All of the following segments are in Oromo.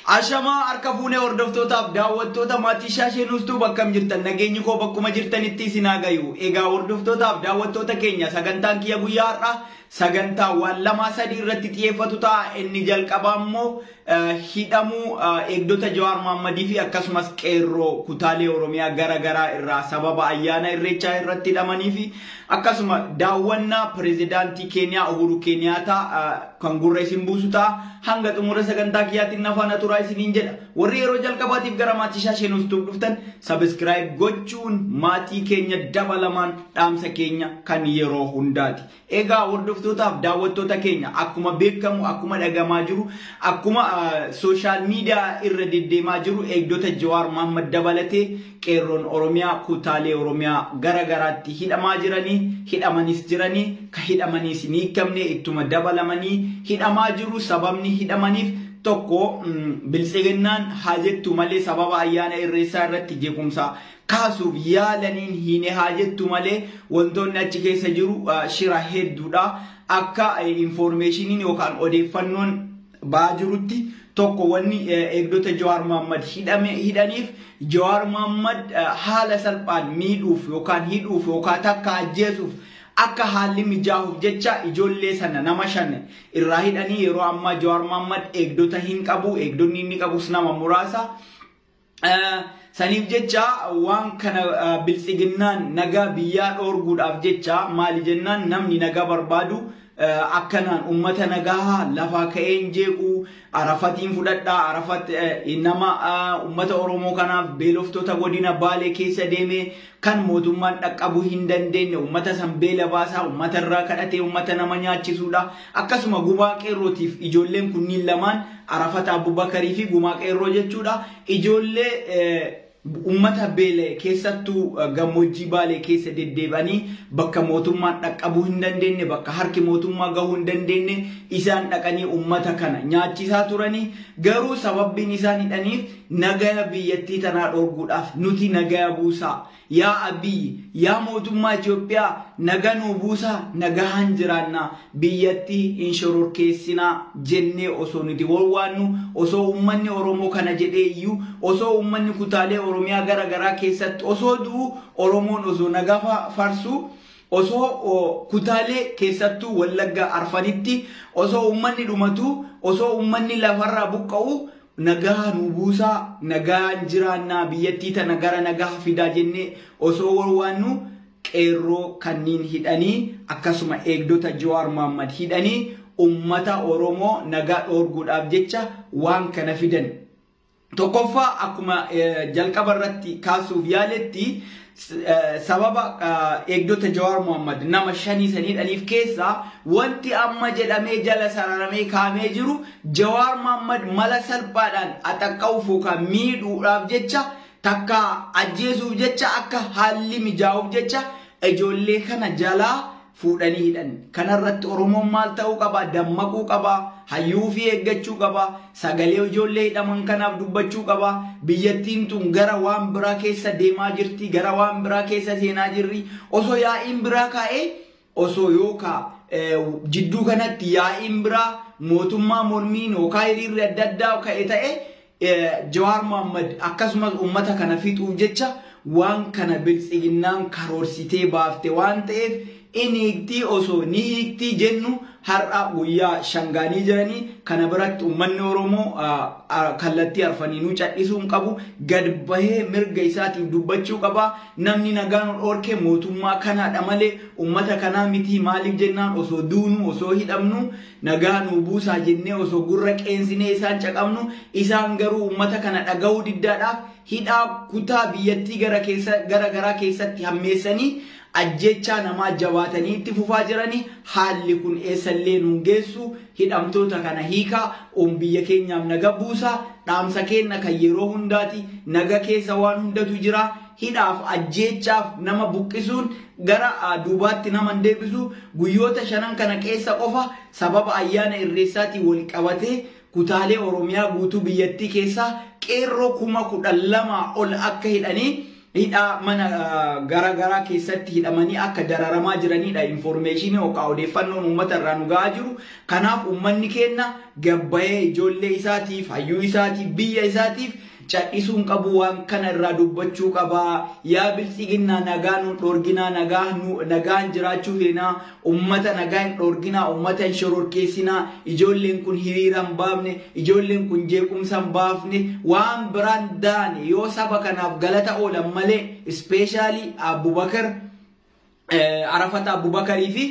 Ashama harka fuunee hordoftoota daawwattoota maatii shaashee nuustuu bakkam jirtan nageenyi koo bakkuma jirtanitti isin haa gayu. Egaa hordoftoota daawwattoota keenya sagantaan kiyya guyyaa har'aa sagantaa waan lama sadii irratti xiyyeeffatu ta'a. Inni jalqabaa immoo hidhamuu eegdota Jawaar Mohammadii fi akkasumas qeerroo kutaalee Oromiyaa garaa irraa sababa ayyaana Irreechaa irratti hidhamanii fi akkasuma daawwannaa pirezidaantii Keeniyaa Uhuru Kenyaattaa kan gurra isin buusu ta'a. Hanga xumura sagantaa kiyyaatiin nafaana turaa isiniin jedha. Warri yeroo jalqabaatiif gara maatii shaashee nuustuu dhuftan subscribe gochuun maatii keenya dabalamaan dhaamsa keenya kan yeroo hundaati. Egaa hordoftootaaf daawwattoota keenya akkuma beekamu akkuma dhagamaa jiru akkuma social media irra deddeemaa jiru eegdota Jawaar Mohammad dabalatee qeerroon Oromiyaa kutaalee Oromiyaa garaatti hidhamaa jiranii hidhamanis jiranii ka hidhamanis ni hiikamne ittuma dabalamanii hidhamaa jiru. Sababni hidhamaniif tokko bilisiginnaan haajettu malee sababa ayyaana Irreechaa irratti jeequmsa kaasuuf yaalaniin hiine haajettu malee wantoonni achi keessa jiru shira hedduudha. Akka informationiin yookaan odeeffannoon ba'aa jirutti tokko wanni eegdota Jawaar Mohammad hidhaniif Jawaar Mohammad haala salphaan miidhuuf yookaan hidhuuf yookaan takka ajjeesuuf akka haalli mijaa'uuf jecha ijoollee sana nama shan irraa hidhanii yeroo ammaa Jawaar Mohammad eegdota hin qabu. Eegdonni inni qabus nama muraasa. Saniif jecha waan kana bilisiginnaan nagaa biyyaa dhoorguudhaaf jecha maali jennaan namni nagaa barbaadu akkanaan ummata nagaa lafaa ka'een jeequ Arafatiin fudhadhaa Arafat nama ummata Oromoo kanaaf beeloftoota godina Baalee keessa deeme kan mootummaan dhaqqabuu hin dandeenye ummata san beela baasaa ummata irraa kadhatee ummata nama nyaachisuudha. Akkasuma gumaa qeerrootiif ijoolleen kunniin lamaan Arafat Abubakarii fi gumaa qeerroo jechuudha. Ijoollee ummata beela keessattuu gammoojjii Baalee keessa deddeebanii bakka mootummaan dhaqqabuu hin dandeenye bakka harki mootummaa gahuu hin dandeenye isaan dhaqanii ummata kana nyaachisaa turanii. Garuu sababbiin isaan hidhaniif nagaa biyyattii tanaa dhoorguudhaaf nuti nagaa buusaa yaa Abiyyi yaa mootummaa Itoophiyaa nagaa nuu buusaa nagaan jiraannaa biyyattii hin shororkeessinaa jennee osoo nuti waannu osoo ummanni Oromoo kana jedhee iyyuu osoo ummanni kutaalee Oromiyaa garaa keessatti osoo du'u Oromoon osoo nagaa farsu osoo kutaalee keessattuu Wallagga Arfanitti osoo ummanni dhumatu osoo ummanni lafarraa buqqa'u nagaa nuu buusaa nagaan jiraannaa biyyattii tana gara nagaa fidaa jennee osoo waannu qeerroo kanniin hidhanii akkasuma eegdota Jawaar Mohammad hidhanii ummata Oromoo nagaa dhoorguudhaaf jecha waan kana fidan. Tokkoffaa akkuma jalqaba irratti kaasuuf yaaletti sababa eegdota Jawaar Mohammad nama shanii sanii hidhaniif keessa wanti amma jedhamee jala sararamee kaamee jiru Jawaar Mohammad mala salphaadhaan ataqqa'uuf yookaan miidhuudhaaf jecha takka ajjeesuuf jecha akka haalli mijaa'uuf jecha ijoollee kana jalaa fuudhanii hidhan. Kanarratti Oromoon maal ta'uu qaba? Dammaquu qaba. Hayyuu fi eeggachuu qaba. Sagalee ijoollee hidhaman kanaaf dubbachuu qaba. Biyyattiin tun gara waan biraa keessa deemaa jirti. Gara waan biraa keessa seenaa jirri. Osoo yaa'iin biraa ka'ee osoo yookaan jidduu kanatti yaa'iin biraa mootummaa mormiin yookaan hiriirri adda ka'e ta'e Jawaar Mohammad akkasumas ummata kana fixuuf jecha waan kana bilisiginnaan karoorsitee baafte waan ta'eef inni hiiktii osoo ni hiiktii jennu har'a guyyaa shangaanii jiranii kana biratti ummanni Oromoo kallattii arfaniinuu cadhisuu hin qabu. Gad bahee mirga isaatiif dubbachuu qaba. Namni nagaan dhorke mootummaa kanaadha malee ummata kanaa miti. Maaliif jennaan osoo duunu osoo hidhamnu nagaa nuu buusaa jennee osoo gurra qeensinee isaan caqabnu isaan garuu ummata kana dhaga'uu diddaadhaaf hidhaa kutaa biyyattii garaa keessatti hammeessanii ajjechaa namaa jabaatanii itti fufaa jiranii. Haalli kun eessallee nuun geessu hidhamtoota kana hiikaa biyya keenyaaf naga buusaa. Dhaamsa keenya kan yeroo hundaati. Naga keessa waan hundatu jira. Hidhaaf ajjechaaf nama buqqisuun gara duubaatti nama deebisu. Guyyoota shanan kana keessa qofa sababa ayyaana Irreechaatii wal qabatee kutaalee Oromiyaa guutuu biyyattii keessaa qeerroo 12,000 ol akka hidhanii hidha mana gara keessatti hidhamanii akka dararamaa jiranidha information yookaan odeeffannoon uummata irraa nu gahaa jiru. Kanaaf uummanni keenya gabbayee ijoollee isaatiif hayyuu isaatiif biyya isaatiif cadhisuun qabu waan kana irraa dubbachuu qaba. Yaa biltsiginaa nagaa nu dhorginaa nagaan jiraachuu feena ummata nagaa hin dhorginaa ummata hin shororkeessinaa ijoolleen kun hiriiraan baafne ijoolleen kun jeequmsaan baafne waan biraan daane yoo saba kanaaf galata oolan malee especially Abubakar Arafat Abubakarii fi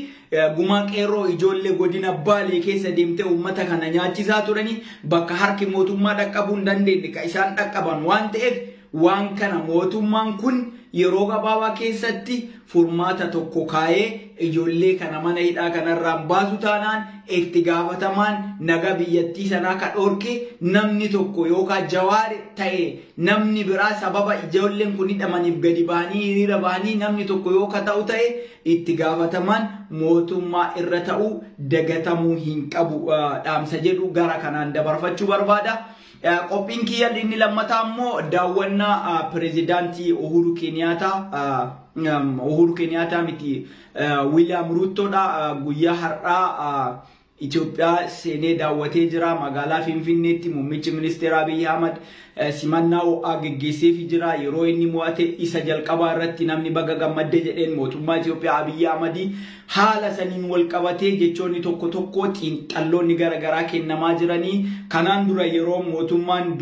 Guma qeerroo ijoollee godina Baalee keessa deemtee uummata kana nyaachisaa turanii bakka harki mootummaa dhaqqabuu hin dandeenye ka isaan dhaqqaban waan ta'eef waan kana mootummaan kun yeroo gabaabaa keessatti furmaata tokko kaayee ijoollee kana mana hidhaa kanarraa baasu taanaan itti gaafatamaan naga biyyattii sanaa ka dhorke namni tokko yookaan Jawaar ta'e namni biraa sababa ijoolleen kun hidhamaniif gadi bahanii hiriira bahanii namni tokko yookaan ta'u ta'e itti gaafatamaan mootummaa irra ta'u dagatamuu hin qabu dhaamsa jedhu gara kanaan dabarfachuu barbaada. Qophiin kiyya inni lammataa immoo daawwannaa pirezidaantii Uhuru Kenyataa miti William Ruutoodha guyyaa har'aa Itoophiyaa seenee daawwatee jira magaalaa Finfinneetti muummichi ministeera Abiy Ahmed simannaa ho'aa geggeesseefii jira yeroo inni mo'ate isa jalqabaa irratti namni baga gammadde jedheen mootummaa Itoophiyaa Abiy Ahmed haala saniin wal qabatee jechoonni tokko tokko xiinxalloonni garagaraa kennamaa jiranii kanaan dura yeroo mootummaan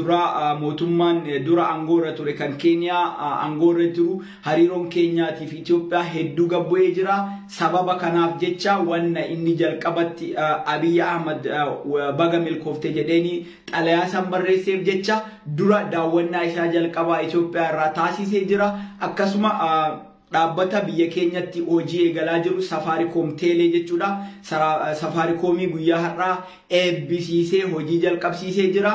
dura aangoorra ture kan Keeniyaa aangoorra jiru hariiroon Keenyaatiif Itoophiyaa hedduu gabbu'ee jira sababa kanaaf jecha wanna inni jalqabatti Abiy Ahmed baga milkoofte jedheeni xalayaa san barreesseef jecha dura daawwannaa isaa jalqabaa Itoophiyaa irraa taasisee jira akkasuma dhaabbata biyya keenyatti hojii eegalaa jiru Safaricom Tele jechuudha Safaricomii guyyaa har'aa eebbisiisee hojii jalqabsiisee jira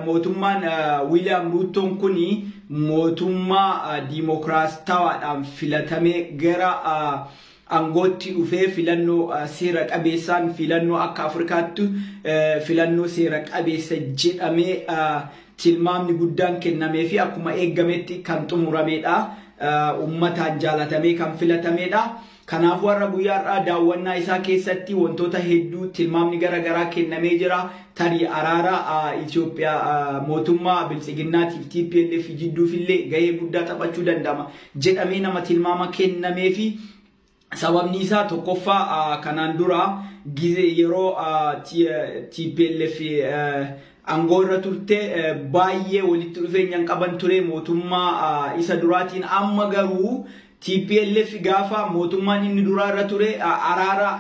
mootummaan William Ruutoon kuni mootummaa dimokiraatawaadhaan filatamee gara angootti dhufee filannoo seera qabeessaan filannoo akka Afrikaatti filannoo seera qabeessa jedhamee tilmaamni guddaan kennamee fi akkuma eeggametti kan xumuramedha ummataan jaalatamee kan filatamedha. Kanaaf warra guyyaa har'aa daawwannaa isaa keessatti wantoota hedduu tilmaamni garagaraa kennamee jira. Tarii araara Itoophiyaa mootummaa biltsiginnaatiif TPLF jidduufillee gahee guddaa taphachuu danda'ama jedhamee nama tilmaama kennamee fi sababni isaa tokkoffaa kanaan dura yeroo TPLF aangoorra turte baay'ee walitti dhufeenyaan qaban ture mootummaa isa duraatiin amma garuu TPLF gaafa mootummaan inni duraarra ture araara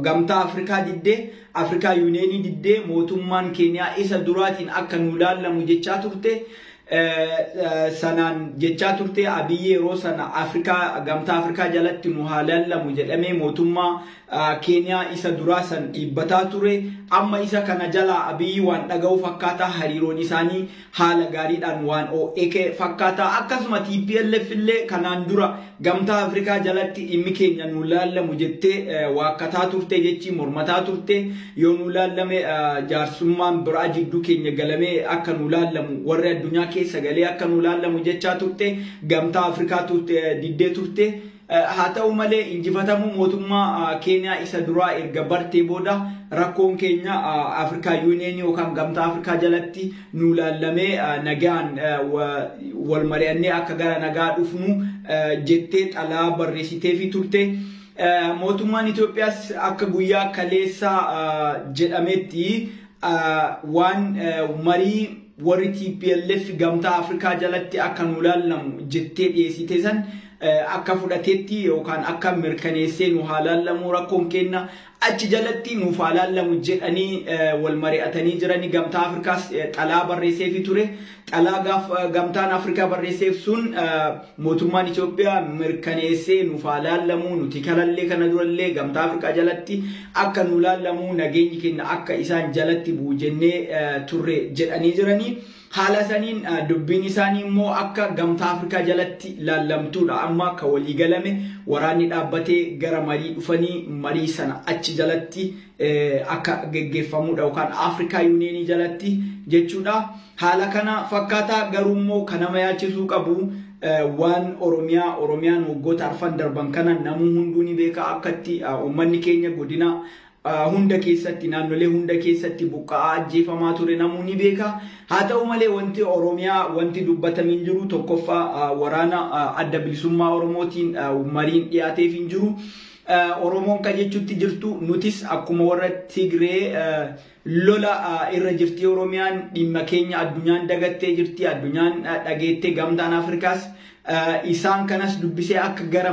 gamtaa Afrikaa diddee Afrikaa Yuuneenii diddee mootummaan Keeniyaa isa duraatiin akka nu laallamu jechaa turte sanaan jechaa turte Abiy yeroo sana gamtaa Afrikaa jalatti nu laallamu jedhamee mootummaa Keeniyaa isa duraa san dhiibbataa ture amma isa kana jala Abiy waan dhaga'u fakkaata hariiroon isaanii haala gaariidhaan waan oo'ee fakkaata akkasuma TPLF illee kanaan dura gamtaa Afrikaa jalatti dhimmi keenya nu laallamu jettee waakkataa turte jechi mormataa turte yoo nu laallame jaarsummaan biraa jidduu keenya galamee akka nu laallamu warri addunyaa keessa galee akka nu laallamu jechaa turte gamtaa Afrikaa diddee turte. Haa ta'u malee injifatamuu mootummaa Keeniyaa isa duraa erga bartee booda rakkoon keenya Afrikaa Yuuneenii yookaan gamtaa Afrikaa jalatti nu laallamee nagaan wal mari'annee akka gara nagaa dhufnu jettee xalayaa barreessiteefii turte. Mootummaan Itoophiyaas akka guyyaa kaleessaa jedhametti waan marii warri TPLF gamtaa Afrikaa jalatti akka nu laallamu jettee dhiyeessite san akka fudhateetti yookaan akka mirkaneessee nu laallamu rakkoon keenya achi jalatti nu laallamu jedhanii wal mari'atanii jiranii gamtaa Afrikaas xalayaa barreesseefii ture xalayaa gamtaan Afrikaa barreesseef sun mootummaan Itoophiyaa mirkaneessee nu laallamu nuti kalallee kana durallee gamtaa Afrikaa jalatti akka nu laallamu nageenyi keenya akka isaan jalatti bu'u jennee turre jedhanii jiranii. haala saniin dubbiin isaanii immoo akka gamtaa Afrikaa jalatti laallamtuudha amma ka walii galame waraanni dhaabbatee gara marii dhufanii marii sana achi jalatti akka geggeeffamuudha yookaan Afrikaa Yuuniyeenii jalatti jechuudha. Haala kana fakkaataa garuu immoo kanama yaachisuu qabu waan Oromiyaan waggoota arfan darban kana namuu hunduu ni beeka akkatti uummanni keenya godina hunda keessatti naannolee hunda keessatti buqqa'aa ajjeefamaa ture namuu ni beeka. Haa ta'u malee wanti Oromiyaa wanti dubbatamin jiru tokkoffaa waraana adda bilisummaa Oromootiin mariin dhiyaateef hin jiru. Oromoon ka jechuutti jirtu nutis akkuma warra Tigree lola irra jirti Oromiyaan dhimma keenya addunyaan dagattee jirti addunyaan dhageettee gamtaan Afrikaas isaan kanas dubbisee akka gara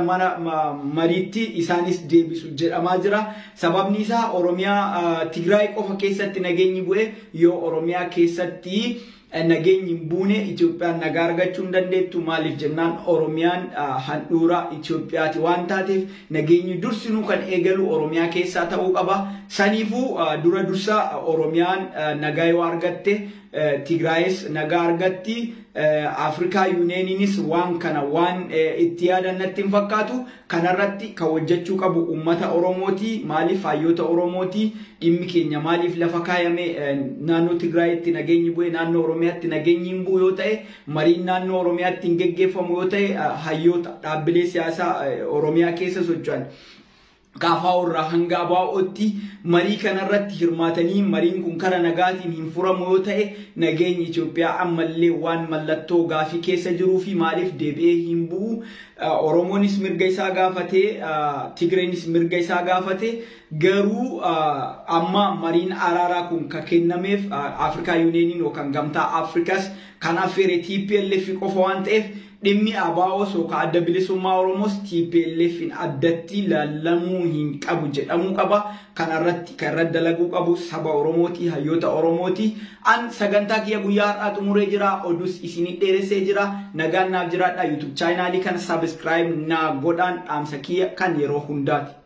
mariitti isaanis deebisu jedhamaa jira. Sababni isaa Oromiyaa Tigraay qofa keessatti nageenyi bu'e yoo Oromiyaa keessatti nageenyi buune Itoophiyaan nagaa argachuu hin dandeettu. Maaliif jennaan Oromiyaan handhuura Itoophiyaati waan taateef nageenyi dursinuu kan eegalu Oromiyaa keessaa ta'uu qaba. Saniifuu dura dursa Oromiyaan nagaa yoo argatte Tigraayis nagaa argatti. Afrikaa Yuuniyeeniinis waan kana waan itti yaadannatti hin fakkaatu kanarratti kan hojjechuu qabu uummata Oromooti. Maaliif hayyoota Oromooti dhimmi keenya maaliif lafa kaayame naannoo Tigraayitti nageenyi bu'e naannoo Oromiyaatti nageenyi hin bu'u yoo ta'e mariin naannoo Oromiyaatti hin geggeeffamu yoo ta'e hayyoota dhaabbilee siyaasaa Oromiyaa keessa socho'an kaafaa irraa hanga abaa'ootti marii kanarratti hirmaatanii mariin kun kara nagaatiin hin furamu yoo ta'e nageenyi Itoophiyaa ammallee waan mallattoo gaafii keessa jiruu fi maaliif deebi'ee hin bu'u. Oromoonis mirga isaa gaafatee Tigreenis mirga isaa gaafatee garuu amma mariin araaraa kun ka kennameef Afrikaa Yuuniyeeniin yookaan gamtaa Afrikaas kan affeere TPLF qofa waan ta'eef dhimmi ABO sooka adda bilisummaa Oromoos TPLF addatti laallamuu hin qabu jedhamuu qaba. Kanarratti kan irra dalaguu qabu saba Oromooti hayyoota Oromooti. An sagantaa kiyya guyyaa har'aa xumuree jira odus isinii dheeressee jira. Nagaan naaf jiraadha. YouTube chaanaalii kana subscribe naa godhaan dhaamsa kiyya kan yeroo hundaati.